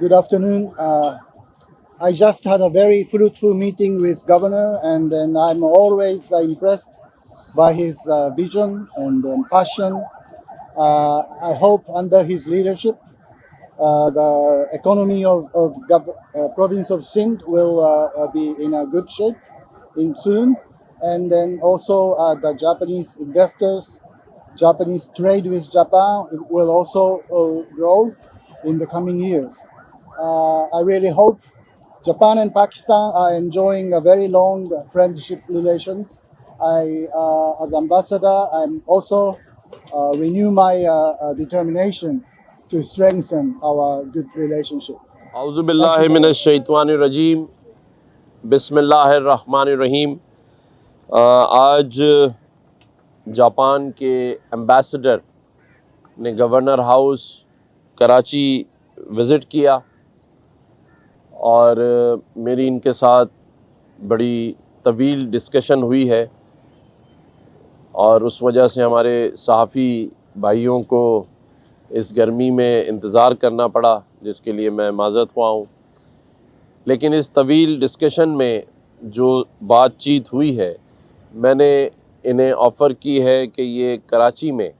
Good afternoon. I just had a very fruitful meeting with Governor, and then I'm always impressed by his vision and passion. I hope under his leadership, the economy of province of Sindh will be in a good shape in soon, and then also the Japanese investors, Japanese trade with Japan will also grow in the coming years. I really hope Japan and Pakistan are enjoying a very long friendship relations. As ambassador, I'm also renew my determination to strengthen our good relationship. Thank you very much. औज़ुबिल्लाहिमिनश्शैतानिर्रजीम बिस्मिल्लाहिर्रहमानिर्रहीम। आज Japan के ambassador ने governor house Karachi visit किया और मेरी इनके साथ बड़ी तवील डिस्कशन हुई है और उस वजह से हमारे सहाफ़ी भाइयों को इस गर्मी में इंतज़ार करना पड़ा, जिसके लिए मैं माज़रत ख़्वाह हूँ। लेकिन इस तवील डिस्कशन में जो बातचीत हुई है, मैंने इन्हें ऑफ़र की है कि ये कराची में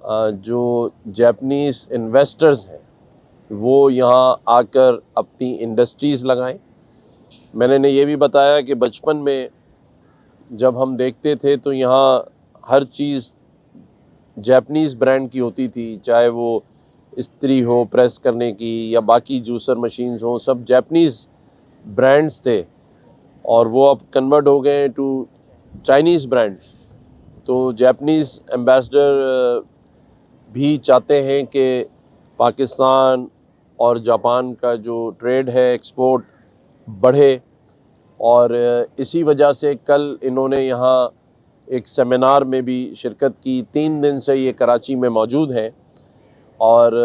जो जापानीज़ इन्वेस्टर्स हैं वो यहाँ आकर अपनी इंडस्ट्रीज़ लगाएं। मैंने इन्हें ये भी बताया कि बचपन में जब हम देखते थे तो यहाँ हर चीज़ जापानीज़ ब्रांड की होती थी, चाहे वो इस्त्री हो प्रेस करने की या बाकी जूसर मशीन्स हों, सब जापानीज़ ब्रांड्स थे और वो अब कन्वर्ट हो गए टू चाइनीज़ ब्रांड। तो जापानीज़ एम्बेसडर भी चाहते हैं कि पाकिस्तान और जापान का जो ट्रेड है, एक्सपोर्ट बढ़े, और इसी वजह से कल इन्होंने यहाँ एक सेमिनार में भी शिरकत की। 3 दिन से ये कराची में मौजूद हैं और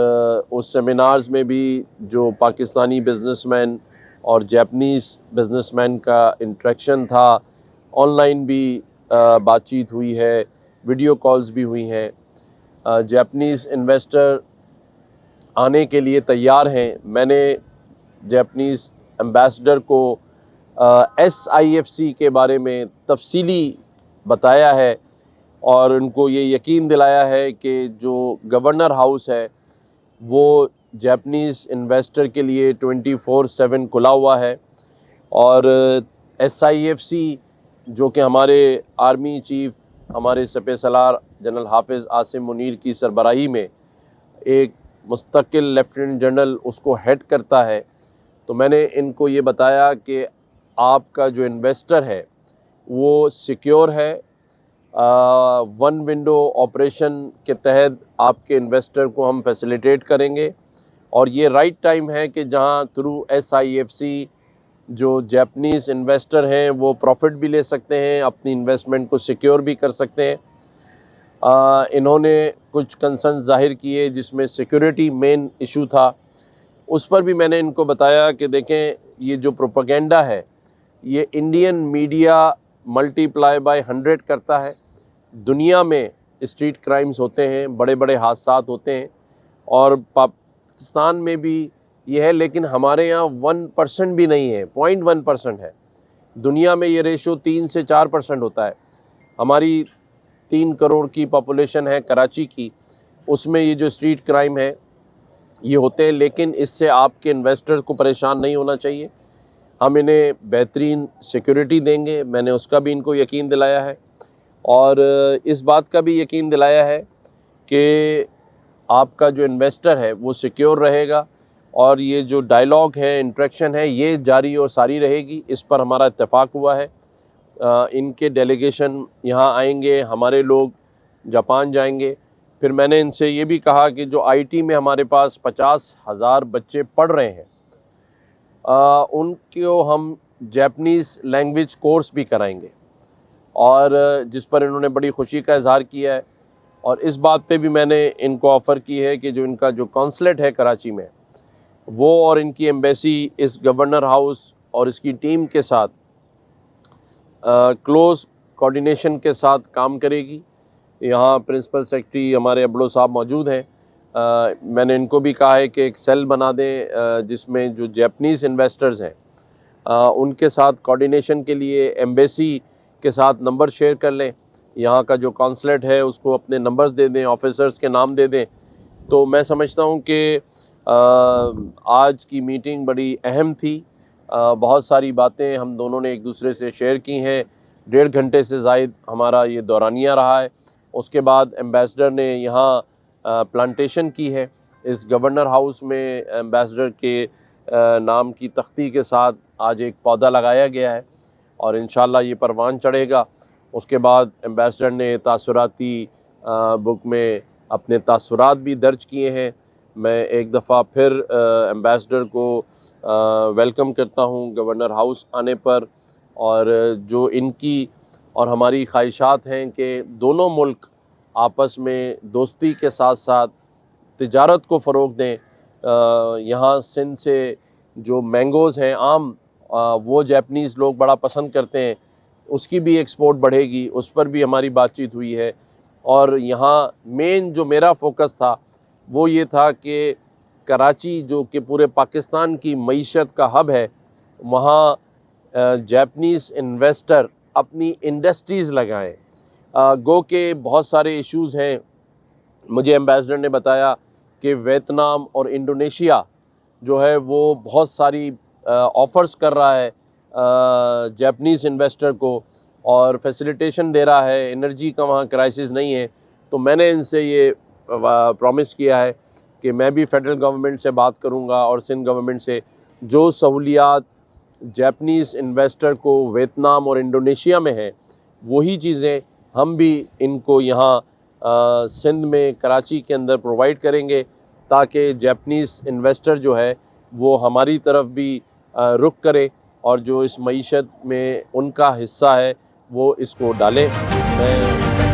उस सेमिनार्स में भी जो पाकिस्तानी बिज़नेसमैन और जापानीज़ बिज़नेसमैन का इंटरेक्शन था, ऑनलाइन भी बातचीत हुई है, वीडियो कॉल्स भी हुई हैं। जापानीज़ इन्वेस्टर आने के लिए तैयार हैं। मैंने जापानीज़ एम्बेसडर को SIFC के बारे में तफसीली बताया है और उनको ये यकीन दिलाया है कि जो गवर्नर हाउस है वो जापानीज़ इन्वेस्टर के लिए 24/7 खुला हुआ है। और SIFC जो कि हमारे आर्मी चीफ, हमारे सपह सलार जनरल हाफिज़ आसिम मुनीर की सरबराही में एक मुस्तकिल लेफ्टिनेंट जनरल उसको हेड करता है। तो मैंने इनको ये बताया कि आपका जो इन्वेस्टर है वो सिक्योर है। वन विंडो ऑपरेशन के तहत आपके इन्वेस्टर को हम फैसिलिटेट करेंगे और ये राइट टाइम है कि जहां थ्रू SIFC जो जापानीज़ इन्वेस्टर हैं वो प्रॉफिट भी ले सकते हैं, अपनी इन्वेस्टमेंट को सिक्योर भी कर सकते हैं। इन्होंने कुछ कंसर्न ज़ाहिर किए जिसमें सिक्योरिटी मेन इशू था। उस पर भी मैंने इनको बताया कि देखें, ये जो प्रोपेगेंडा है ये इंडियन मीडिया मल्टीप्लाई बाय 100 करता है। दुनिया में स्ट्रीट क्राइम्स होते हैं, बड़े बड़े हादसात होते हैं और पाकिस्तान में भी ये है, लेकिन हमारे यहाँ 1% भी नहीं है, 0.1% है। दुनिया में ये रेशो 3 से 4% होता है। हमारी 3 करोड़ की पॉपुलेशन है कराची की, उसमें ये जो स्ट्रीट क्राइम है ये होते हैं, लेकिन इससे आपके इन्वेस्टर्स को परेशान नहीं होना चाहिए। हम इन्हें बेहतरीन सिक्योरिटी देंगे, मैंने उसका भी इनको यकीन दिलाया है और इस बात का भी यकीन दिलाया है कि आपका जो इन्वेस्टर है वो सिक्योर रहेगा और ये जो डायलॉग है, इंटरेक्शन है, ये जारी और सारी रहेगी। इस पर हमारा इत्तेफाक हुआ है। इनके डेलीगेशन यहाँ आएंगे, हमारे लोग जापान जाएंगे। फिर मैंने इनसे ये भी कहा कि जो IT में हमारे पास 50,000 बच्चे पढ़ रहे हैं, उनको हम जापानीज़ लैंग्वेज कोर्स भी कराएंगे और जिस पर इन्होंने बड़ी खुशी का इजहार किया है। और इस बात पे भी मैंने इनको ऑफ़र की है कि जो इनका जो कॉन्सुलेट है कराची में, वो और इनकी एम्बेसी इस गवर्नर हाउस और इसकी टीम के साथ क्लोज़ कोऑर्डिनेशन के साथ काम करेगी। यहाँ प्रिंसिपल सेक्रेटरी हमारे अबड़ो साहब मौजूद हैं मैंने इनको भी कहा है कि एक सेल बना दें जिसमें जो जैपनीज़ इन्वेस्टर्स हैं उनके साथ कोऑर्डिनेशन के लिए एम्बेसी के साथ नंबर शेयर कर लें, यहाँ का जो कॉन्सुलेट है उसको अपने नंबर्स दे दें, ऑफिसर्स के नाम दे दें। तो मैं समझता हूँ कि आज की मीटिंग बड़ी अहम थी। बहुत सारी बातें हम दोनों ने एक दूसरे से शेयर की हैं। 1.5 घंटे से ज़ायद हमारा ये दौरानिया रहा है। उसके बाद एम्बेसडर ने यहाँ प्लांटेशन की है। इस गवर्नर हाउस में एम्बेसडर के नाम की तख्ती के साथ आज एक पौधा लगाया गया है और इंशाल्लाह ये परवान चढ़ेगा। उसके बाद एम्बेसडर ने तासुराती बुक में अपने तासुरात भी दर्ज किए हैं। मैं एक दफ़ा फिर एम्बेसडर को वेलकम करता हूँ गवर्नर हाउस आने पर, और जो इनकी और हमारी ख्वाहिशात हैं कि दोनों मुल्क आपस में दोस्ती के साथ साथ तिजारत को फ़रोग़ दें। यहाँ सिंध से जो मैंगोज़ हैं आम, वो जैपनीज़ लोग बड़ा पसंद करते हैं, उसकी भी एक्सपोर्ट बढ़ेगी, उस पर भी हमारी बातचीत हुई है। और यहाँ मेन जो मेरा फोकस था वो ये था कि कराची जो कि पूरे पाकिस्तान की मईशत का हब है, वहाँ जैपनीज़ इन्वेस्टर अपनी इंडस्ट्रीज़ लगाएं। गो के बहुत सारे इश्यूज़ हैं। मुझे एम्बेसडर ने बताया कि वियतनाम और इंडोनेशिया जो है वो बहुत सारी ऑफ़र्स कर रहा है जैपनीज़ इन्वेस्टर को और फैसिलिटेशन दे रहा है, एनर्जी का वहाँ क्राइसिस नहीं है। तो मैंने इनसे ये प्रॉमिस किया है कि मैं भी फेडरल गवर्नमेंट से बात करूँगा और सिंध गवर्नमेंट से, जो सहूलियात जैपनीज़ इन्वेस्टर को वियतनाम और इंडोनेशिया में है वही चीज़ें हम भी इनको यहाँ सिंध में कराची के अंदर प्रोवाइड करेंगे, ताकि जैपनीज़ इन्वेस्टर जो है वो हमारी तरफ भी रुख करे और जो इस मईशत में उनका हिस्सा है वो इसको डालें। मैं